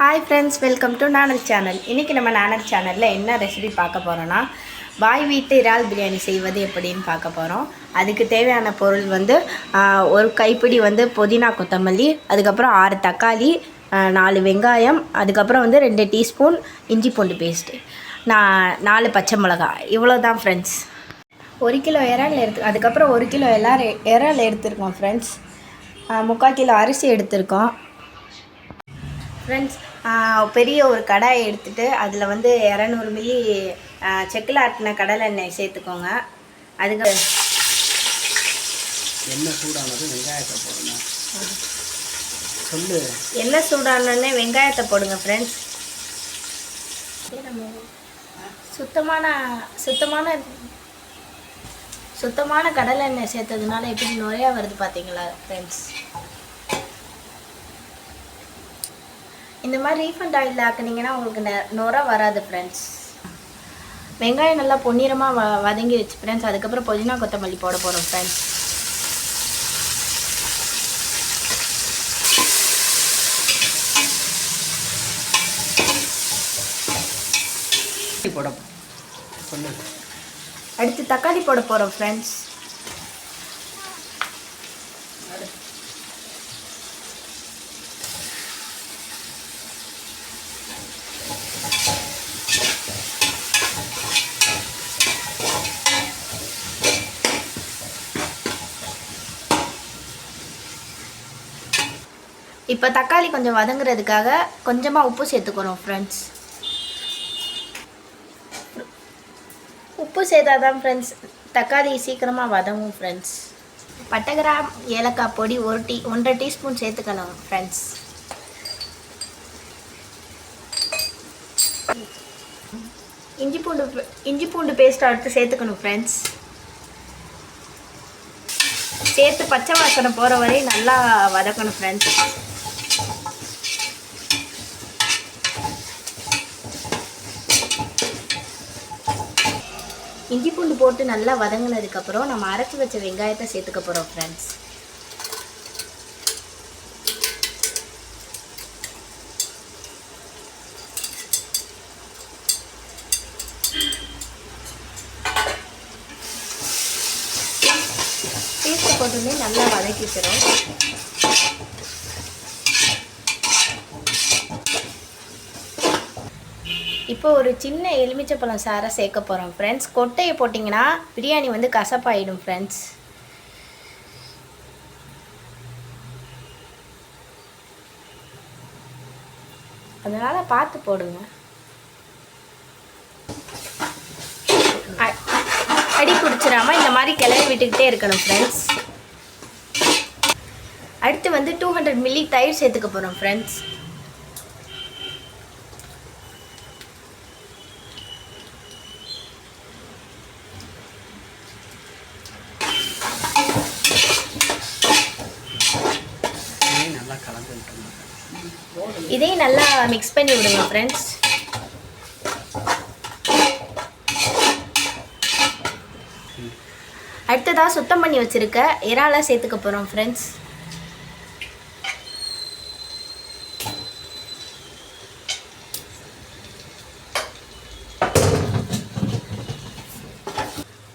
Hi friends, welcome to நானல் channel. இன்றைக்கி நம்ம நானல் சேனலில் என்ன ரெசிபி பார்க்க போகிறோன்னா, பாய் வீட்டு இறால் பிரியாணி செய்வது எப்படின்னு பார்க்க போகிறோம். அதுக்கு தேவையான பொருள் வந்து ஒரு கைப்பிடி வந்து புதினா கொத்தமல்லி, அதுக்கப்புறம் 6 தக்காளி, 4 வெங்காயம், அதுக்கப்புறம் வந்து 2 டீஸ்பூன் இஞ்சி பூண்டு பேஸ்ட்டு, 4 பச்சை மிளகாய். இவ்வளோ தான் ஃப்ரெண்ட்ஸ். 1 கிலோ இறால் அதுக்கப்புறம் 1 கிலோ இறால் எடுத்துருக்கோம் ஃப்ரெண்ட்ஸ். 3/4 கிலோ அரிசி எடுத்திருக்கோம் ஃப்ரெண்ட்ஸ். பெரிய ஒரு கடாயை எடுத்துகிட்டு அதில் வந்து 200 மில்லி செக்கில் ஆட்டின கடலை எண்ணெய் சேர்த்துக்கோங்க. அதுக்கு எண்ணெய் சூடானது வெங்காயத்தை போடணும். சொல்லு. எண்ணெய் சூடானோடனே வெங்காயத்தை போடுங்க ஃப்ரெண்ட்ஸ். சுத்தமான கடலை எண்ணெய் சேர்த்ததுனால எப்படி நுரையா வருது பார்த்தீங்களா ஃப்ரெண்ட்ஸ். இந்த மாதிரி ரீஃபண்ட் ஆயில் ஆக்குனீங்கன்னா உங்களுக்கு நுரை வராது ஃப்ரெண்ட்ஸ். வெங்காயம் நல்லா பொன்னிறமாக வதங்கிடுச்சு ஃப்ரெண்ட்ஸ். அதுக்கப்புறம் புதினா கொத்தமல்லி போட போகிறோம் ஃப்ரெண்ட்ஸ். அடுத்து தக்காளி போட போகிறோம் ஃப்ரெண்ட்ஸ். இப்போ தக்காளி கொஞ்சம் வதங்குறதுக்காக கொஞ்சமாக உப்பு சேர்த்துக்கிறோம் ஃப்ரெண்ட்ஸ். உப்பு சேர்த்தாதான் ஃப்ரெண்ட்ஸ் தக்காளி சீக்கிரமாக வதங்கும் ஃப்ரெண்ட்ஸ். பட்டை கிராம் ஏலக்காய் பொடி 1.5 டீஸ்பூன் சேர்த்துக்கணும் ஃப்ரெண்ட்ஸ். இஞ்சி பூண்டு பேஸ்ட் அடுத்து சேர்த்துக்கணும் ஃப்ரெண்ட்ஸ். சேர்த்து பச்சை வாசனை போகிற வரையும் நல்லா வதக்கணும் ஃப்ரெண்ட்ஸ். இஞ்சி பூண்டு போட்டு நல்லா வதங்கினதுக்கப்புறம் நம்ம அரைச்சி வச்ச வெங்காயத்தை சேர்த்துக்க போகிறோம் ஃப்ரெண்ட்ஸ். பேஸ்ட் போட்டுமே நல்லா வதக்கிக்கிறோம். இப்போ ஒரு சின்ன எலுமிச்சப்பழம் சாரை சேர்க்க போகிறோம் ஃப்ரெண்ட்ஸ். கொட்டையை போட்டிங்கன்னா பிரியாணி வந்து கசப்பாயிடும் ஃப்ரெண்ட்ஸ். அதனால் பார்த்து போடுங்க. அடி பிடிச்சிடாமல் இந்த மாதிரி கிளறி விட்டுக்கிட்டே இருக்கணும் ஃப்ரெண்ட்ஸ். அடுத்து வந்து 200 மில்லி தயிர் சேர்த்துக்க போகிறோம் ஃப்ரெண்ட்ஸ். இதையும் நல்லா மிக்ஸ் பண்ணி விடுங்க ஃப்ரெண்ட்ஸ். அடுத்ததாக சுத்தம் பண்ணி வச்சுருக்க இறாலை சேர்த்துக்க போகிறோம் ஃப்ரெண்ட்ஸ்.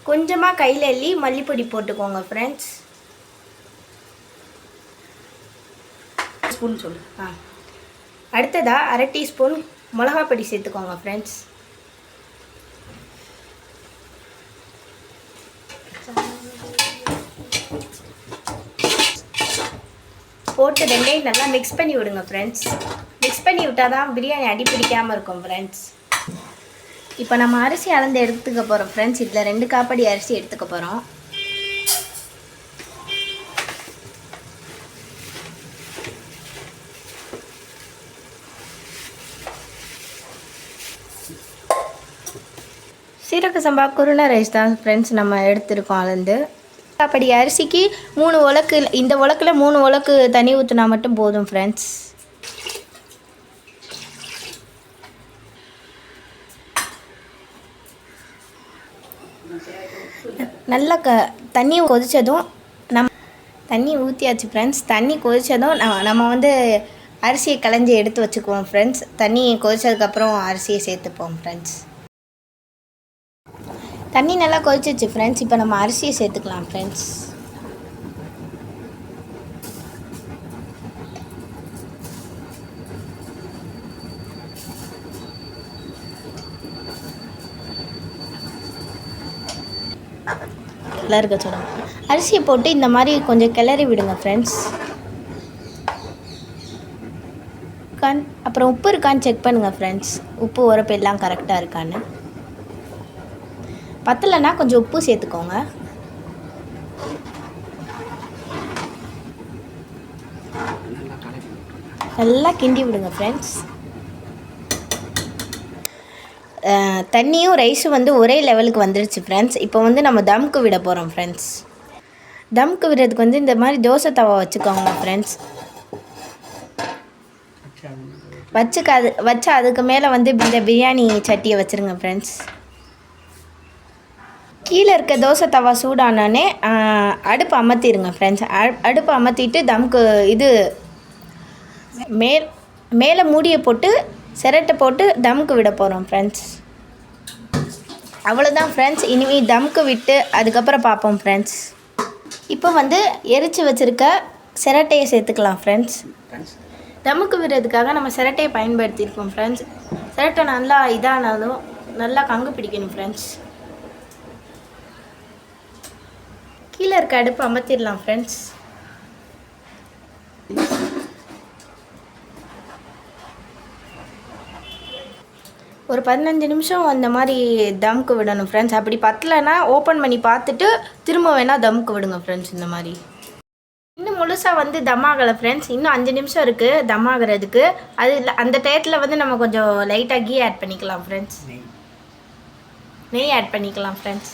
கொஞ்சமாக கையில் எள்ளி மல்லிப்பொடி போட்டுக்கோங்க ஃப்ரெண்ட்ஸ். ஸ்பூன் சொல்லு. அடுத்ததாக 1/2 டீஸ்பூன் மிளகாப்பொடி சேர்த்துக்கோங்க ஃப்ரெண்ட்ஸ். போட்டு ரெண்டையும் நல்லா மிக்ஸ் பண்ணி விடுங்க ஃப்ரெண்ட்ஸ். மிக்ஸ் பண்ணி விட்டால் தான் பிரியாணி அடி பிடிக்காமல் இருக்கும் ஃப்ரெண்ட்ஸ். இப்போ நம்ம அரிசி அளந்து எடுத்துக்க போகிறோம் ஃப்ரெண்ட்ஸ். இதில் 2 காப்படி அரிசி எடுத்துக்க போகிறோம். சீரக சம்பா குருணை ரைஸ் தான் ஃப்ரெண்ட்ஸ் நம்ம எடுத்துருக்கோம். அளந்து அப்படி அரிசிக்கு 3 உலக்கு, இந்த உலக்கில் 3 உலக்கு தண்ணி ஊற்றினா மட்டும் போதும் ஃப்ரெண்ட்ஸ். நல்லா தண்ணி கொதித்ததும் தண்ணி ஊற்றியாச்சு ஃப்ரெண்ட்ஸ். தண்ணி கொதித்ததும் நம்ம வந்து அரிசியை களைஞ்சி எடுத்து வச்சுக்குவோம் ஃப்ரெண்ட்ஸ். தண்ணி கொதிச்சதுக்கப்புறம் அரிசியை சேர்த்துப்போம் ஃப்ரெண்ட்ஸ். தண்ணி நல்லா கொதிச்சிச்சு ஃப்ரெண்ட்ஸ். இப்போ நம்ம அரிசியை சேர்த்துக்கலாம் ஃப்ரெண்ட்ஸ். நல்லா இருக்க சொல்லுங்க. அரிசியை போட்டு இந்த மாதிரி கொஞ்சம் கிளறி விடுங்க ஃப்ரெண்ட்ஸ். அப்புறம் உப்பு இருக்கான்னு செக் பண்ணுங்கள் ஃப்ரெண்ட்ஸ். உப்பு உரப்பு எல்லாம் கரெக்டாக இருக்கான்னு. பத்தலைன்னா கொஞ்சம் உப்பு சேர்த்துக்கோங்க. நல்லா கிண்டி விடுங்க ஃப்ரெண்ட்ஸ். தண்ணியும் ரைஸும் வந்து ஒரே லெவலுக்கு வந்துடுச்சு ஃப்ரெண்ட்ஸ். இப்போ வந்து நம்ம தம்க்கு விட போகிறோம் ஃப்ரெண்ட்ஸ். தம்க்கு விடுறதுக்கு வந்து இந்த மாதிரி தோசை தவா வச்சுக்கோங்க ஃப்ரெண்ட்ஸ். வச்சு அதுக்கு மேலே வந்து இந்த பிரியாணி சட்டியை வச்சுருங்க ஃப்ரெண்ட்ஸ். கீழே இருக்க தோசை தவா சூடானோடனே அடுப்பு அமர்த்திடுங்க ஃப்ரெண்ட்ஸ். அடுப்பு அமர்த்திட்டு தம்க்கு இது மேலே மூடியை போட்டு சிரட்டை போட்டு தம்க்கு விட போகிறோம் ஃப்ரெண்ட்ஸ். அவ்வளோதான் ஃப்ரெண்ட்ஸ். இனிமேல் தம்க்கு விட்டு அதுக்கப்புறம் பார்ப்போம் ஃப்ரெண்ட்ஸ். இப்போ வந்து எரித்து வச்சுருக்க சிரட்டையை சேர்த்துக்கலாம் ஃப்ரெண்ட்ஸ். தம்முக்கு விடுறதுக்காக நம்ம சிரட்டையை பயன்படுத்தியிருக்கோம் ஃப்ரெண்ட்ஸ். சிரட்டை நல்லா இதானாலும் நல்லா கங்கு பிடிக்கணும் ஃப்ரெண்ட்ஸ். கீழே இருக்க அடுப்பு அமர்த்திடலாம் ஃப்ரெண்ட்ஸ். ஒரு 15 நிமிஷம் அந்த மாதிரி தம்க்கு விடணும் ஃப்ரெண்ட்ஸ். அப்படி பத்தலைன்னா ஓப்பன் பண்ணி பார்த்துட்டு திரும்ப வேணால் தம்க்கு விடுங்க ஃப்ரெண்ட்ஸ். இந்த மாதிரி இன்னும் முழுசாக வந்து தம்மாகலை ஃப்ரெண்ட்ஸ். இன்னும் 5 நிமிஷம் இருக்குது தம்மாகிறதுக்கு. அது இல்லை அந்த டயத்தில் வந்து நம்ம கொஞ்சம் லைட்டாக கீ ஆட் பண்ணிக்கலாம் ஃப்ரெண்ட்ஸ். நெய் ஆட் பண்ணிக்கலாம் ஃப்ரெண்ட்ஸ்.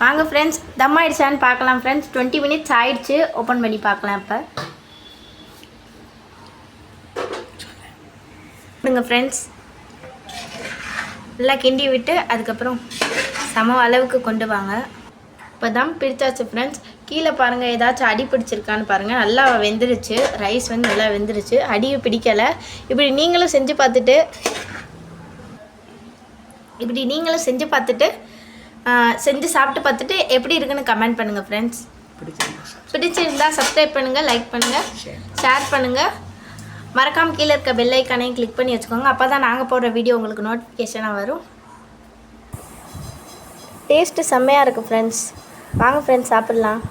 வாங்க ஃப்ரெண்ட்ஸ் தம் ஆகிடுச்சான்னு பார்க்கலாம் ஃப்ரெண்ட்ஸ். 20 மினிட்ஸ் ஆயிடுச்சு. ஓப்பன் பண்ணி பார்க்கலாம். இப்போ விடுங்க ஃப்ரெண்ட்ஸ். நல்லா கிண்டி விட்டு அதுக்கப்புறம் சம அளவுக்கு கொண்டு வாங்க. இப்போ தம் பிடிச்சாச்சு ஃப்ரெண்ட்ஸ். கீழே பாருங்கள் ஏதாச்சும் அடி பிடிச்சிருக்கான்னு பாருங்கள். நல்லா வெந்துருச்சு. ரைஸ் வந்து நல்லா வெந்துருச்சு. அடியை பிடிக்கலை. இப்படி நீங்களும் செஞ்சு பார்த்துட்டு செஞ்சு சாப்பிட்டு பார்த்துட்டு எப்படி இருக்குன்னு கமெண்ட் பண்ணுங்கள் ஃப்ரெண்ட்ஸ். பிடிச்சிருந்தா சப்ஸ்கிரைப் பண்ணுங்கள், லைக் பண்ணுங்கள், ஷேர் பண்ணுங்கள். மறக்காமல் கீழே இருக்க பெல் ஐக்கானையும் கிளிக் பண்ணி வச்சுக்கோங்க. அப்போ தான் நாங்கள் போடுற வீடியோ உங்களுக்கு நோட்டிஃபிகேஷனாக வரும். டேஸ்ட்டு செம்மையாக இருக்குது ஃப்ரெண்ட்ஸ். வாங்க ஃப்ரெண்ட்ஸ் சாப்பிட்லாம்.